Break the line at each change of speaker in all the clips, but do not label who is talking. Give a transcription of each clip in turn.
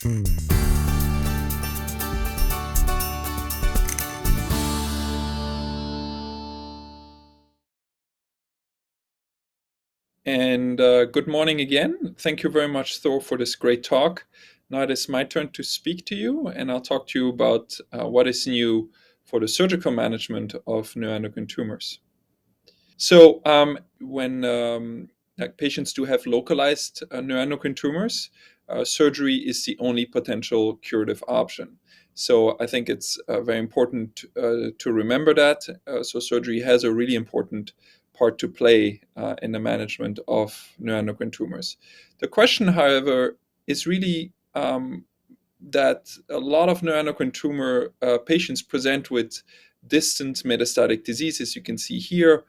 And good morning again. Thank you very much, Thor, for this great talk. Now it is my turn to speak to you, and I'll talk to you about what is new for the surgical management of neuroendocrine tumors. So, when patients do have localized neuroendocrine tumors, surgery is the only potential curative option. So, I think it's very important to remember that. So, surgery has a really important part to play in the management of neuroendocrine tumors. The question, however, is really that a lot of neuroendocrine tumor patients present with distant metastatic disease, as you can see here.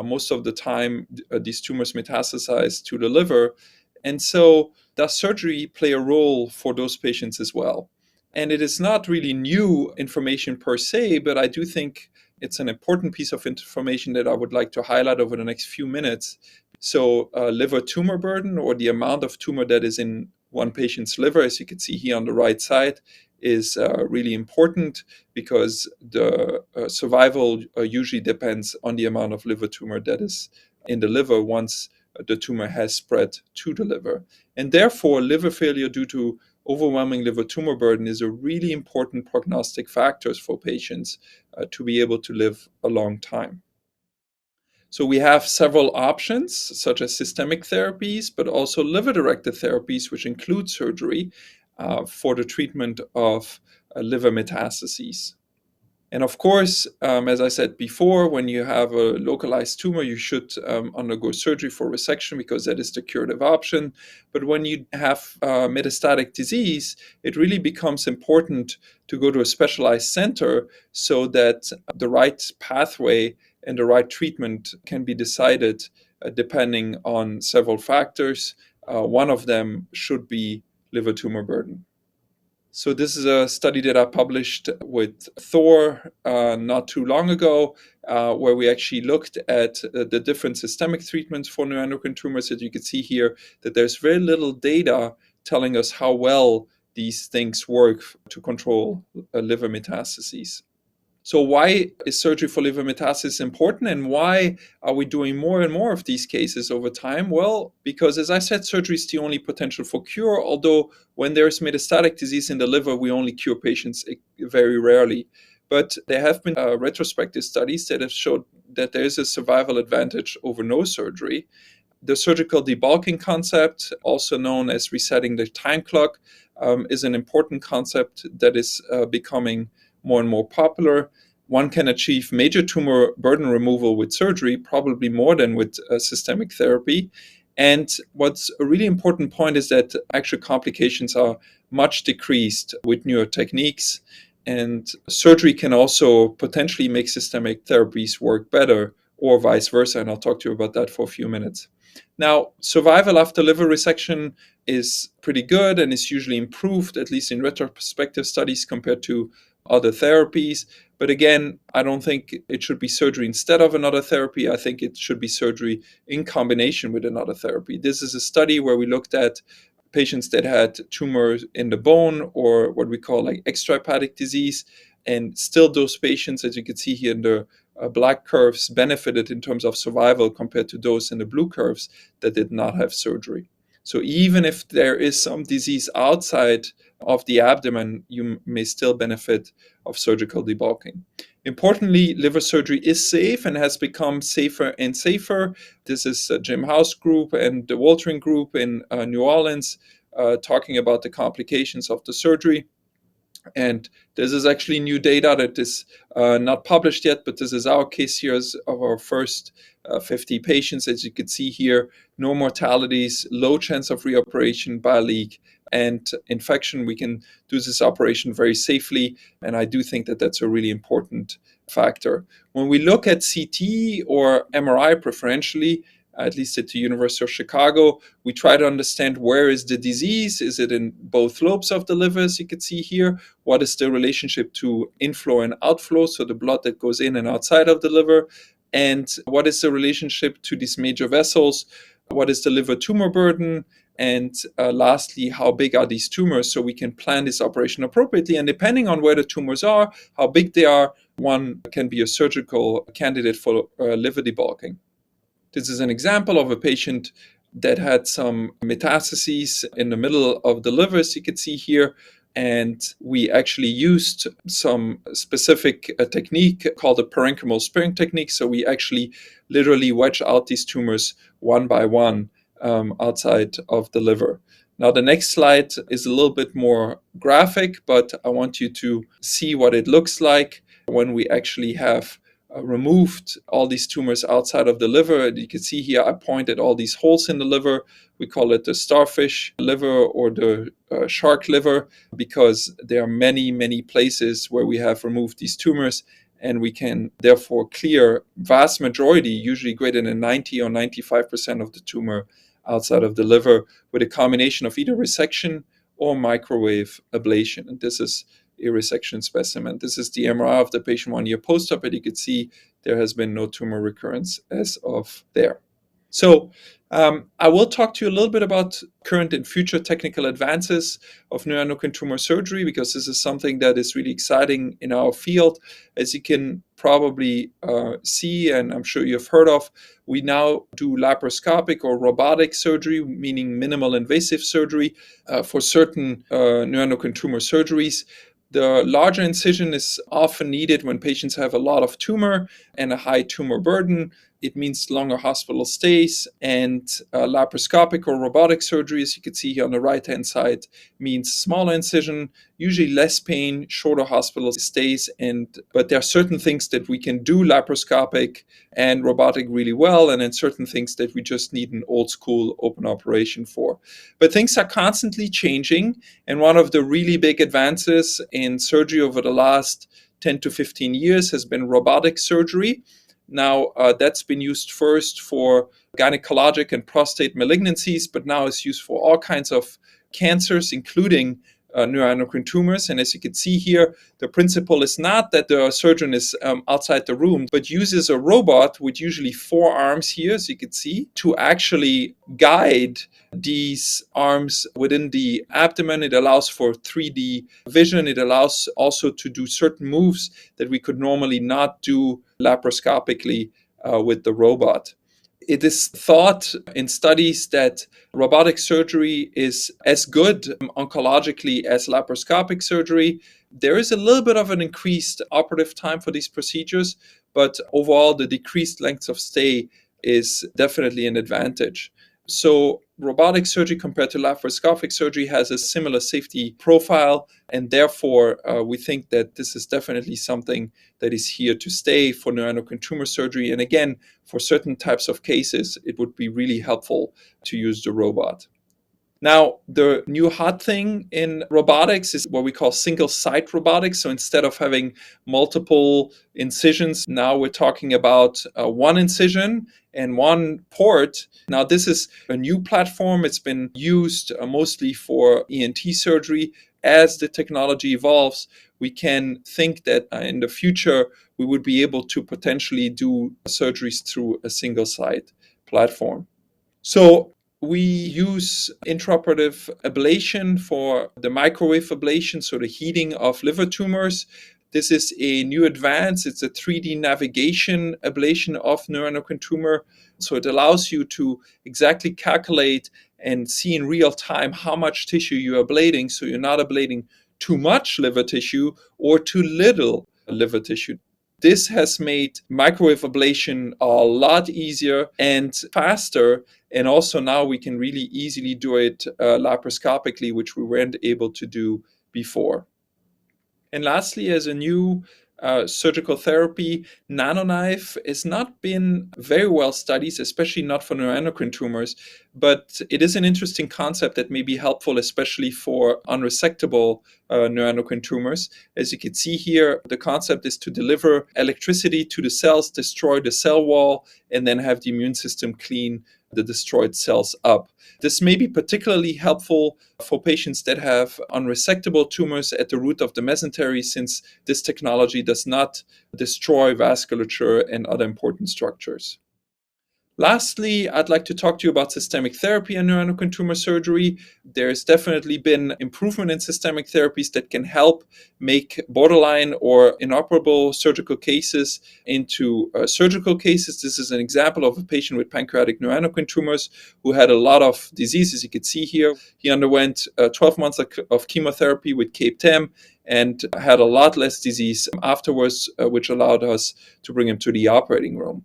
Most of the time, these tumors metastasize to the liver. And so, does surgery play a role for those patients as well? And it is not really new information per se, but I do think it's an important piece of information that I would like to highlight over the next few minutes. So, liver tumor burden, or the amount of tumor that is in one patient's liver, as you can see here on the right side, is really important because the survival usually depends on the amount of liver tumor that is in the liver once the tumor has spread to the liver. And therefore, liver failure due to overwhelming liver tumor burden is a really important prognostic factor for patients to be able to live a long time. So we have several options, such as systemic therapies, but also liver-directed therapies, which include surgery for the treatment of liver metastases. And of course, as I said before, when you have a localized tumor, you should undergo surgery for resection because that is the curative option. But when you have metastatic disease, it really becomes important to go to a specialized center so that the right pathway and the right treatment can be decided depending on several factors. One of them should be liver tumor burden. So this is a study that I published with Thor not too long ago, where we actually looked at the different systemic treatments for neuroendocrine tumors. As you can see here, that there's very little data telling us how well these things work to control liver metastases. So why is surgery for liver metastasis important, and why are we doing more and more of these cases over time? Well, because as I said, surgery is the only potential for cure, although when there's metastatic disease in the liver, we only cure patients very rarely. But there have been retrospective studies that have showed that there is a survival advantage over no surgery. The surgical debulking concept, also known as resetting the time clock, is an important concept that is becoming more and more popular. One can achieve major tumor burden removal with surgery, probably more than with systemic therapy. And what's a really important point is that actual complications are much decreased with newer techniques. And surgery can also potentially make systemic therapies work better, or vice versa. And I'll talk to you about that for a few minutes. Now, survival after liver resection is pretty good and is usually improved, at least in retrospective studies, compared to other therapies. But again, I don't think it should be surgery instead of another therapy. I think it should be surgery in combination with another therapy. This is a study where we looked at patients that had tumors in the bone, or what we call like extrahepatic disease. And still those patients, as you can see here in the black curves, benefited in terms of survival compared to those in the blue curves that did not have surgery. So even if there is some disease outside of the abdomen, you may still benefit of surgical debulking. Importantly, liver surgery is safe and has become safer and safer. This is Jim House group and the Waltering group in New Orleans talking about the complications of the surgery. And this is actually new data that is not published yet, but this is our case here of our first 50 patients. As you can see here, no mortalities, low chance of reoperation by leak and infection. We can do this operation very safely, and I do think that that's a really important factor. When we look at CT or MRI preferentially, at least at the University of Chicago, we try to understand where is the disease. Is it in both lobes of the liver, as you can see here? What is the relationship to inflow and outflow, so the blood that goes in and outside of the liver? And what is the relationship to these major vessels? What is the liver tumor burden? And lastly, how big are these tumors, so we can plan this operation appropriately. And depending on where the tumors are, how big they are, one can be a surgical candidate for liver debulking. This is an example of a patient that had some metastases in the middle of the liver, as you can see here. And we actually used some specific technique called a parenchymal sparing technique. So we actually literally wedge out these tumors one by one outside of the liver. Now, the next slide is a little bit more graphic, but I want you to see what it looks like when we actually have removed all these tumors outside of the liver. You can see here I pointed all these holes in the liver. We call it the starfish liver or the shark liver, because there are many, many places where we have removed these tumors, and we can therefore clear vast majority, usually greater than 90 or 95% of the tumor outside of the liver, with a combination of either resection or microwave ablation. And this is a resection specimen. This is the MRI of the patient 1 year post-op, and you can see there has been no tumor recurrence as of there. So I will talk to you a little bit about current and future technical advances of neuroendocrine tumor surgery, because this is something that is really exciting in our field. As you can probably see, and I'm sure you've heard of, we now do laparoscopic or robotic surgery, meaning minimal invasive surgery for certain neuroendocrine tumor surgeries. The larger incision is often needed when patients have a lot of tumor and a high tumor burden. It means longer hospital stays, and laparoscopic or robotic surgery, as you can see here on the right-hand side, means smaller incision, usually less pain, shorter hospital stays. But there are certain things that we can do laparoscopic and robotic really well, and then certain things that we just need an old school open operation for. But things are constantly changing, and one of the really big advances in surgery over the last 10 to 15 years has been robotic surgery. Now, that's been used first for gynecologic and prostate malignancies, but now it's used for all kinds of cancers, including neuroendocrine tumors. And as you can see here, the principle is not that the surgeon is outside the room, but uses a robot with usually 4 arms here, as you can see, to actually guide these arms within the abdomen. It allows for 3D vision. It allows also to do certain moves that we could normally not do laparoscopically with the robot. It is thought in studies that robotic surgery is as good oncologically as laparoscopic surgery. There is a little bit of an increased operative time for these procedures, but overall the decreased length of stay is definitely an advantage. So robotic surgery compared to laparoscopic surgery has a similar safety profile, and therefore we think that this is definitely something that is here to stay for neuroendocrine tumor surgery. And again, for certain types of cases, it would be really helpful to use the robot. Now, the new hot thing in robotics is what we call single site robotics. So instead of having multiple incisions, now we're talking about one incision and one port. Now, this is a new platform. It's been used mostly for ENT surgery. As the technology evolves, we can think that in the future, we would be able to potentially do surgeries through a single site platform. So we use intraoperative ablation for the microwave ablation, so the heating of liver tumors. This is a new advance. It's a 3D navigation ablation of neuroendocrine tumor. So it allows you to exactly calculate and see in real time how much tissue you're ablating. So you're not ablating too much liver tissue or too little liver tissue. This has made microwave ablation a lot easier and faster. And also now we can really easily do it laparoscopically, which we weren't able to do before. And lastly, as a new surgical therapy, nanoknife has not been very well studied, especially not for neuroendocrine tumors, but it is an interesting concept that may be helpful, especially for unresectable neuroendocrine tumors. As you can see here, the concept is to deliver electricity to the cells, destroy the cell wall, and then have the immune system clean the destroyed cells up. This may be particularly helpful for patients that have unresectable tumors at the root of the mesentery, since this technology does not destroy vasculature and other important structures. Lastly, I'd like to talk to you about systemic therapy and neuroendocrine tumor surgery. There's definitely been improvement in systemic therapies that can help make borderline or inoperable surgical cases into surgical cases. This is an example of a patient with pancreatic neuroendocrine tumors who had a lot of diseases. You can see here, he underwent 12 months of chemotherapy with CAPE-10 and had a lot less disease afterwards, which allowed us to bring him to the operating room.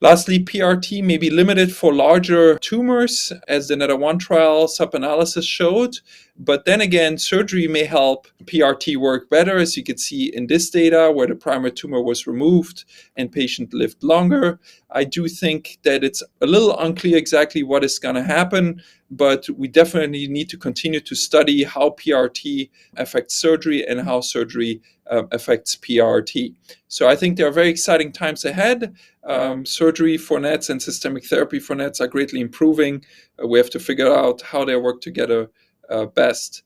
Lastly, PRT may be limited for larger tumors, as the NETRF trial sub-analysis showed. But then again, surgery may help PRT work better, as you can see in this data, where the primary tumor was removed and patient lived longer. I do think that it's a little unclear exactly what is going to happen, but we definitely need to continue to study how PRT affects surgery and how surgery affects PRT. So I think there are very exciting times ahead. Surgery for NETs and systemic therapy for NETs are greatly improving. We have to figure out how they work together best.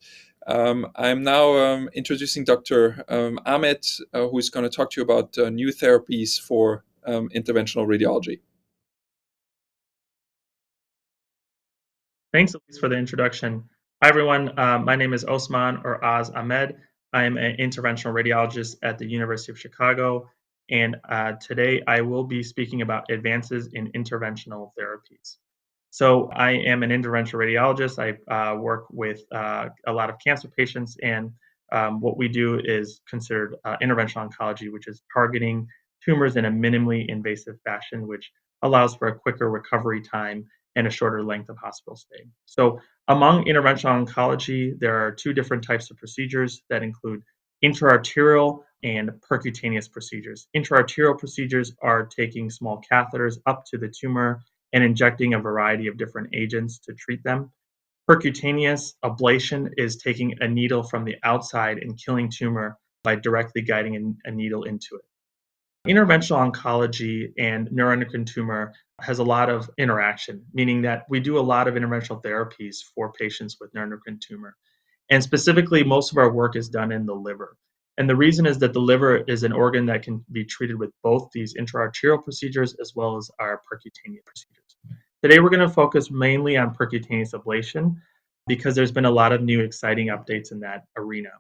I'm now introducing Dr. Ahmed, who is going to talk to you about new therapies for interventional radiology.
Thanks, Elise, for the introduction. Hi, everyone. My name is Osman or Oz Ahmed. I am an interventional radiologist at the University of Chicago, and today I will be speaking about advances in interventional therapies. So I am an interventional radiologist. I work with a lot of cancer patients, and what we do is considered interventional oncology, which is targeting tumors in a minimally invasive fashion, which allows for a quicker recovery time and a shorter length of hospital stay. So among interventional oncology, there are two different types of procedures that include intraarterial and percutaneous procedures. Intraarterial procedures are taking small catheters up to the tumor and injecting a variety of different agents to treat them. Percutaneous ablation is taking a needle from the outside and killing tumor by directly guiding a needle into it. Interventional oncology and neuroendocrine tumor has a lot of interaction, meaning that we do a lot of interventional therapies for patients with neuroendocrine tumor. And specifically, most of our work is done in the liver. And the reason is that the liver is an organ that can be treated with both these intraarterial procedures as well as our percutaneous procedures. Today, we're going to focus mainly on percutaneous ablation because there's been a lot of new exciting updates in that arena.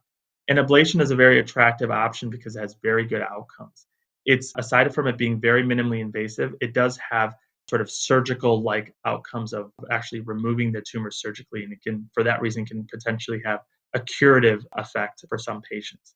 And ablation is a very attractive option because it has very good outcomes. It's, aside from it being very minimally invasive, it does have sort of surgical-like outcomes of actually removing the tumor surgically, and it can, for that reason, can potentially have a curative effect for some patients.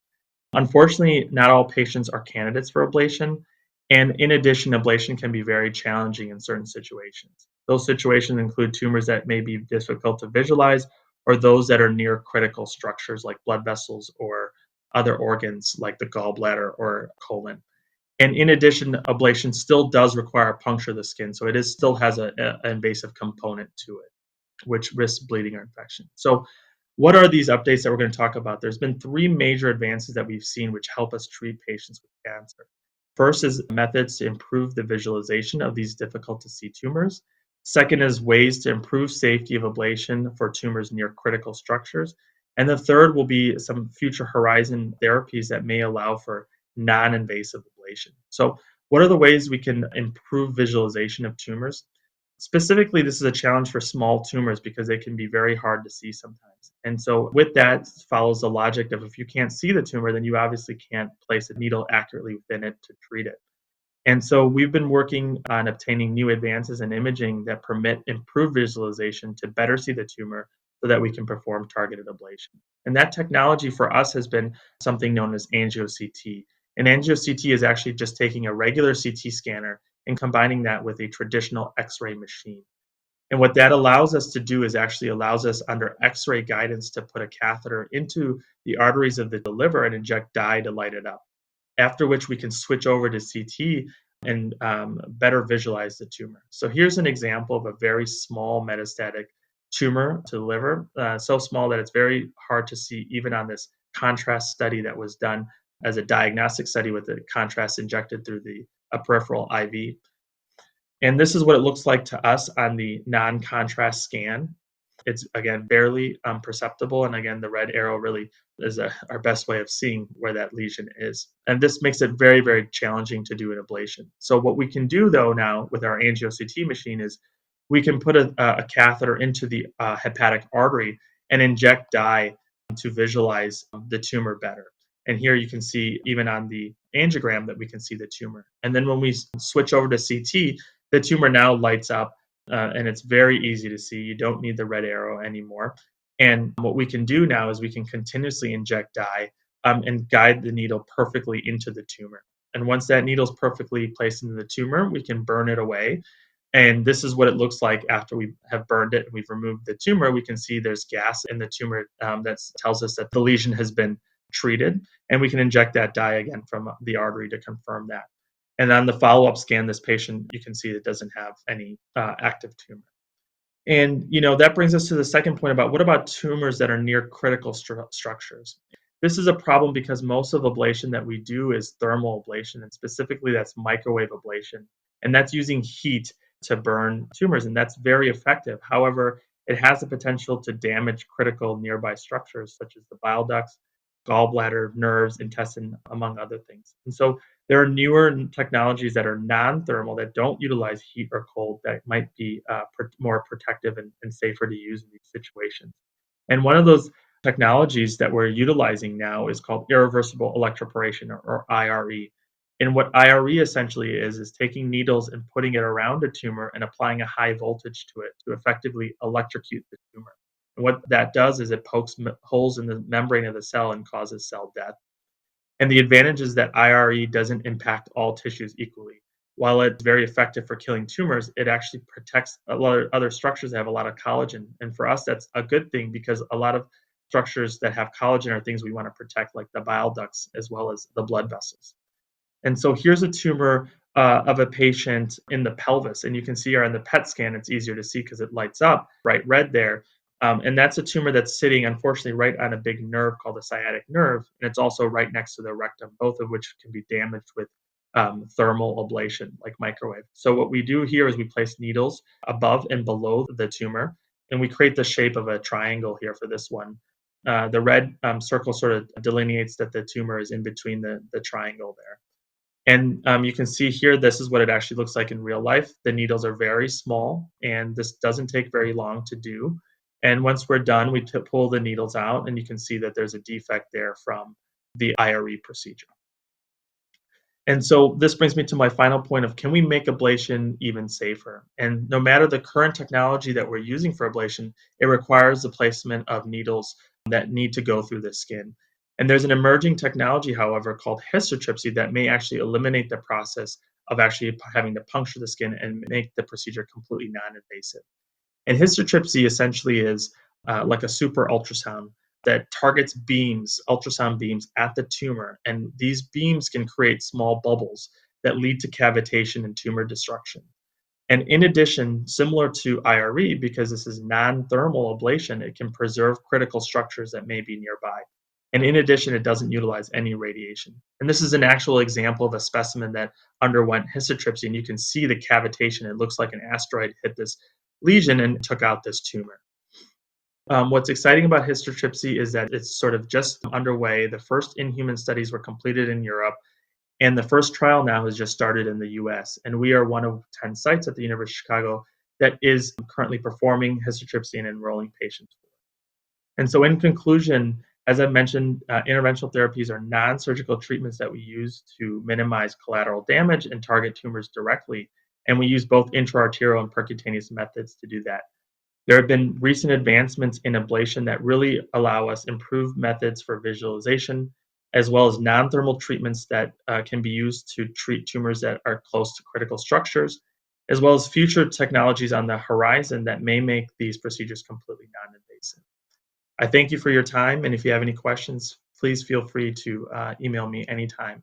Unfortunately, not all patients are candidates for ablation, and in addition, ablation can be very challenging in certain situations. Those situations include tumors that may be difficult to visualize, or those that are near critical structures like blood vessels or other organs like the gallbladder or colon. And in addition, ablation still does require a puncture of the skin, so it still has an invasive component to it, which risks bleeding or infection. So what are these updates that we're going to talk about? There's been three major advances that we've seen which help us treat patients with cancer. First is methods to improve the visualization of these difficult to see tumors. Second is ways to improve safety of ablation for tumors near critical structures. And the third will be some future horizon therapies that may allow for non-invasive ablation. So what are the ways we can improve visualization of tumors? Specifically, this is a challenge for small tumors because they can be very hard to see sometimes. And so with that follows the logic of if you can't see the tumor, then you obviously can't place a needle accurately within it to treat it. And so we've been working on obtaining new advances in imaging that permit improved visualization to better see the tumor so that we can perform targeted ablation. And that technology for us has been something known as angio-CT. And angio-CT is actually just taking a regular CT scanner and combining that with a traditional X-ray machine. And what that allows us to do is actually allows us under X-ray guidance to put a catheter into the arteries of the liver and inject dye to light it up. After which we can switch over to CT and better visualize the tumor. So here's an example of a very small metastatic tumor to the liver, so small that it's very hard to see even on this contrast study that was done as a diagnostic study with the contrast injected through a peripheral IV. And this is what it looks like to us on the non-contrast scan. it's again barely perceptible. And again, the red arrow really is our best way of seeing where that lesion is. And this makes it very, very challenging to do an ablation. So what we can do though now with our angio-CT machine is we can put a catheter into the hepatic artery and inject dye to visualize the tumor better. And here you can see even on the angiogram that we can see the tumor. And then when we switch over to CT, the tumor now lights up and it's very easy to see. You don't need the red arrow anymore. And what we can do now is we can continuously inject dye and guide the needle perfectly into the tumor. And once that needle is perfectly placed into the tumor, we can burn it away. And this is what it looks like after we have burned it and we've removed the tumor. We can see there's gas in the tumor that tells us that the lesion has been treated. And we can inject that dye again from the artery to confirm that. And on the follow-up scan, this patient, you can see it doesn't have any active tumor. And that brings us to the second point about what about tumors that are near critical structures? This is a problem because most of ablation that we do is thermal ablation, and specifically that's microwave ablation. And that's using heat to burn tumors, and that's very effective. However, it has the potential to damage critical nearby structures such as the bile ducts, gallbladder, nerves, intestine, among other things. And so there are newer technologies that are non-thermal that don't utilize heat or cold that might be more protective and safer to use in these situations. And one of those technologies that we're utilizing now is called irreversible electroporation or IRE. And what IRE essentially is taking needles and putting it around a tumor and applying a high voltage to it to effectively electrocute the tumor. And what that does is it pokes holes in the membrane of the cell and causes cell death. And the advantage is that IRE doesn't impact all tissues equally. While it's very effective for killing tumors, it actually protects a lot of other structures that have a lot of collagen. And for us, that's a good thing because a lot of structures that have collagen are things we want to protect, like the bile ducts as well as the blood vessels. And so here's a tumor of a patient in the pelvis. And you can see here on the PET scan, it's easier to see because it lights up bright red there. And that's a tumor that's sitting, unfortunately, right on a big nerve called the sciatic nerve. And it's also right next to the rectum, both of which can be damaged with thermal ablation, like microwave. So what we do here is we place needles above and below the tumor, and we create the shape of a triangle here for this one. The red circle sort of delineates that the tumor is in between the triangle there. And you can see here, this is what it actually looks like in real life. The needles are very small, and this doesn't take very long to do. And once we're done, we pull the needles out, and you can see that there's a defect there from the IRE procedure. And so this brings me to my final point of, can we make ablation even safer? And no matter the current technology that we're using for ablation, it requires the placement of needles that need to go through the skin. And there's an emerging technology, however, called histotripsy that may actually eliminate the process of actually having to puncture the skin and make the procedure completely non-invasive. And histotripsy essentially is like a super ultrasound that targets beams, ultrasound beams at the tumor. And these beams can create small bubbles that lead to cavitation and tumor destruction. And in addition, similar to IRE, because this is non-thermal ablation, it can preserve critical structures that may be nearby. And in addition, it doesn't utilize any radiation. And this is an actual example of a specimen that underwent histotripsy, and you can see the cavitation. It looks like an asteroid hit this lesion and took out this tumor. What's exciting about histotripsy is that it's sort of just underway. The first in-human studies were completed in Europe, and the first trial now has just started in the US. And we are one of 10 sites at the University of Chicago that is currently performing histotripsy and enrolling patients. And so in conclusion, as I mentioned, interventional therapies are non-surgical treatments that we use to minimize collateral damage and target tumors directly. And we use both intraarterial and percutaneous methods to do that. There have been recent advancements in ablation that really allow us improved methods for visualization, as well as non-thermal treatments that can be used to treat tumors that are close to critical structures, as well as future technologies on the horizon that may make these procedures completely non-invasive. I thank you for your time, and if you have any questions, please feel free to email me anytime.